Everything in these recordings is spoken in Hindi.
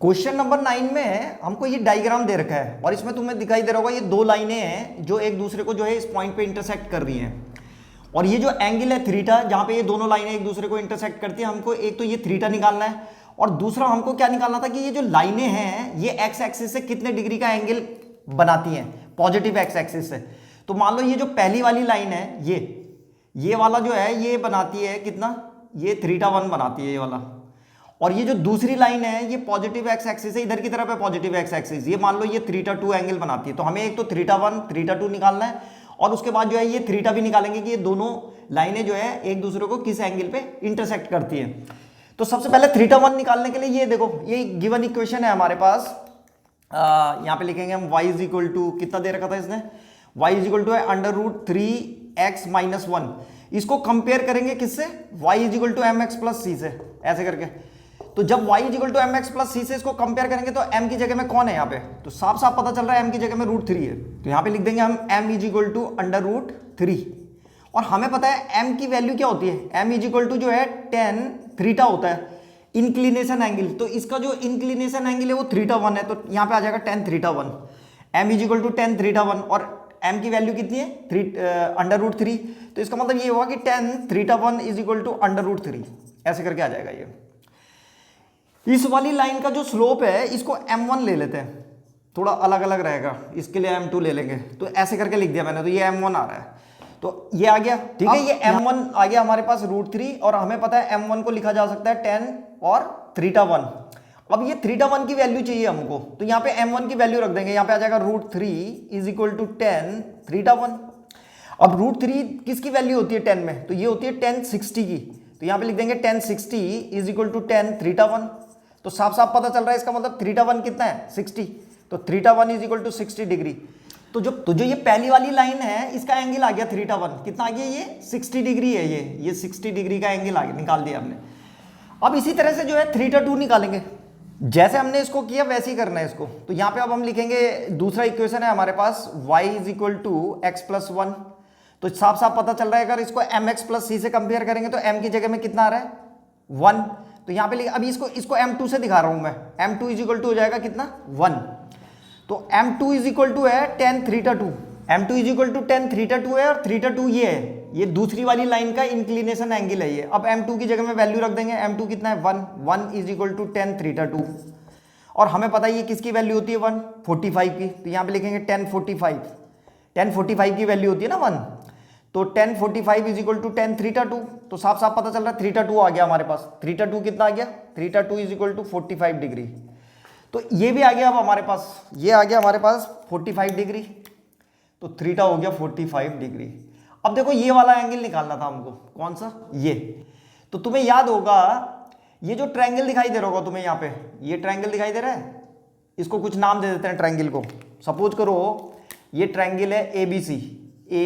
क्वेश्चन नंबर 9 में हमको ये डायग्राम दे रखा है और इसमें तुम्हें दिखाई दे रहा होगा ये दो लाइनें हैं जो एक दूसरे को जो है इस पॉइंट पे इंटरसेक्ट कर रही हैं। और ये जो एंगल है थीटा, जहां पे ये दोनों लाइनें एक दूसरे को इंटरसेक्ट करती हैं, हमको एक तो ये थीटा निकालना है और दूसरा हमको क्या निकालना था कि ये जो लाइनें हैं ये एक्स एक्सिस से कितने डिग्री का एंगल बनाती हैं, पॉजिटिव एक्स एक्सिस से। तो मान लो ये जो पहली वाली लाइन है ये वाला जो है ये बनाती है कितना, ये θ1 बनाती है ये वाला। और ये जो दूसरी लाइन है ये पॉजिटिव एक्स एक्सिस है, इधर की तरफ है पॉजिटिव एक्स एक्सिस, ये मान लो ये θ2 एंगल बनाती है। तो हमें एक तो θ1 θ2 निकालना है और उसके बाद जो है ये थीटा भी निकालेंगे कि ये दोनों लाइनें जो है एक दूसरे को किस एंगल पे इंटरसेक्ट करती हैं। तो सबसे पहले θ1 निकालने के लिए ये देखो ये गिवन इक्वेशन है हमारे पास, यहाँ पे लिखेंगे हम y इज इक्वल टू, कितना दे रखा था इसने, y इज इक्वल टू है √3x - 1। इसको कंपेयर करेंगे किससे, y is equal to mx plus c से, ऐसे करके। तो जब y is equal to mx plus c से इसको कंपेयर करेंगे तो m की जगह में कौन है यहाँ पे, तो साफ साफ पता चल रहा है m की जगह में √3 है। तो यहाँ पे लिख देंगे हम m इज इक्वल टू √3। और हमें पता है m की वैल्यू क्या होती है, m इज इक्वल टू जो है tan थीटा होता है इंक्लिनेशन एंगल। तो इसका जो इंक्लिनेशन एंगल है वो θ1 है, तो यहाँ पे आ जाएगा tan θ1, m is equal to tan θ1 और m की वैल्यू कितनी है √3। तो इसका मतलब ये हुआ कि tan θ1 इज इक्वल टू √3, ऐसे करके आ जाएगा ये। इस वाली लाइन का जो स्लोप है इसको m1 ले लेते हैं, थोड़ा अलग अलग रहेगा, इसके लिए m2 ले लेंगे। तो ऐसे करके लिख दिया मैंने, तो ये m1 आ रहा है, तो ये आ गया, ठीक है। ये m1 आ गया हमारे पास √3 और हमें पता है m1 को लिखा जा सकता है tan और θ1। अब ये θ1 की वैल्यू चाहिए हमको, तो यहाँ पे m1 की वैल्यू रख देंगे, यहाँ पे आ जाएगा √3 इज इक्वल टू tan θ1। अब √3 किसकी वैल्यू होती है tan में, तो ये होती है tan 60 की, तो यहाँ पे लिख देंगे tan 60 is equal to tan θ1। तो साफ साफ पता चल रहा है इसका मतलब θ1 कितना है 60, तो θ1 इज इक्वल टू 60 डिग्री। तो जो ये पहली वाली लाइन है इसका एंगल आ गया θ1, कितना आ गया, ये 60 डिग्री है, ये 60 डिग्री का एंगल आ गया, निकाल दिया हमने। अब इसी तरह से जो है θ2 निकालेंगे, जैसे हमने इसको किया वैसे ही करना है इसको। तो यहाँ पे अब हम लिखेंगे दूसरा इक्वेशन है हमारे पास y is equal to x plus 1। तो साफ साफ पता चल रहा है अगर इसको mx प्लस c से कंपेयर करेंगे तो m की जगह में कितना आ रहा है 1। तो यहाँ पे अभी इसको m2 से दिखा रहा हूं मैं, m2 इज इक्वल टू हो जाएगा कितना 1। तो m2 इज इक्वल टू है tan θ2, m2 is equal to tan θ2 है और θ2 ये है, ये दूसरी वाली लाइन का इंक्लिनेशन एंगल है ये। अब m2 की जगह में वैल्यू रख देंगे, m2 कितना है 1 इज इक्वल टू tan θ2। और हमें पता है ये किसकी वैल्यू होती है 145 की, तो यहाँ पे लिखेंगे tan 45 की वैल्यू होती है ना 1, तो tan 45 is equal to tan θ2। तो साफ साफ पता चल रहा है θ2 आ गया हमारे पास, θ2 कितना आ गया, θ2 इज इक्वल टू 45 डिग्री। तो ये भी आ गया अब हमारे पास, ये आ गया हमारे पास 45 डिग्री, तो θ हो गया 45 डिग्री। अब देखो ये वाला एंगल निकालना था हमको, कौन सा, ये। तो तुम्हें याद होगा ये जो ट्रायंगल दिखाई दे रहा होगा तुम्हें, यहाँ पे ये ट्रायंगल दिखाई दे रहा है, इसको कुछ नाम दे देते हैं ट्रायंगल को। सपोज करो ये ट्रायंगल है ABC, A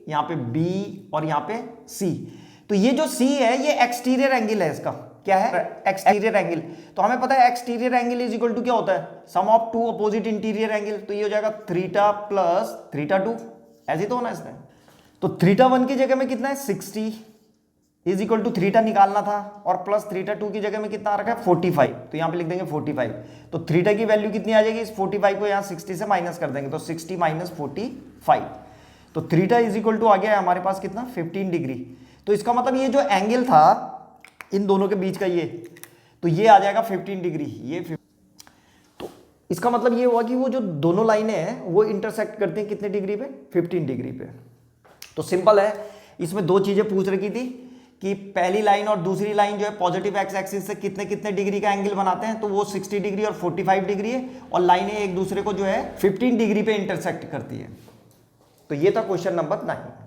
यहाँ पे B और यहाँ पे C। तो ये जो C है ये एक्सटीरियर एंगल है, इसका क्या है एक्सटीरियर एंगल। तो हमें पता है exterior angle is equal to क्या होता है, sum of two opposite interior angle. तो ये हो जाएगा θ प्लस θ2, ऐसे तो होना इसमें। तो θ1 की जगह में कितना है 60 इज इक्वल टू θ निकालना था और प्लस θ2 की जगह में कितना आ रखा है 45, तो यहाँ पे लिख देंगे 45। तो θ की वैल्यू कितनी आ जाएगी, इस 45 को यहाँ 60 से माइनस कर देंगे, तो 60 माइनस 45, तो θ इज इक्वल टू आ गया है हमारे पास कितना 15 डिग्री। तो इसका मतलब ये जो एंगल था इन दोनों के बीच का ये, तो ये आ जाएगा 15 डिग्री, ये तो इसका मतलब ये हुआ कि वो जो दोनों लाइनें हैं वो इंटरसेक्ट करती हैं कितने डिग्री पे, 15 डिग्री पे। तो सिंपल है, इसमें दो चीजें पूछ रखी थी कि पहली लाइन और दूसरी लाइन जो है पॉजिटिव एक्स एक्सिस से कितने कितने डिग्री का एंगल बनाते हैं, तो वो 60 डिग्री और 45 डिग्री है, और लाइनें एक दूसरे को जो है 15 डिग्री पे इंटरसेक्ट करती है। तो ये था क्वेश्चन नंबर 9।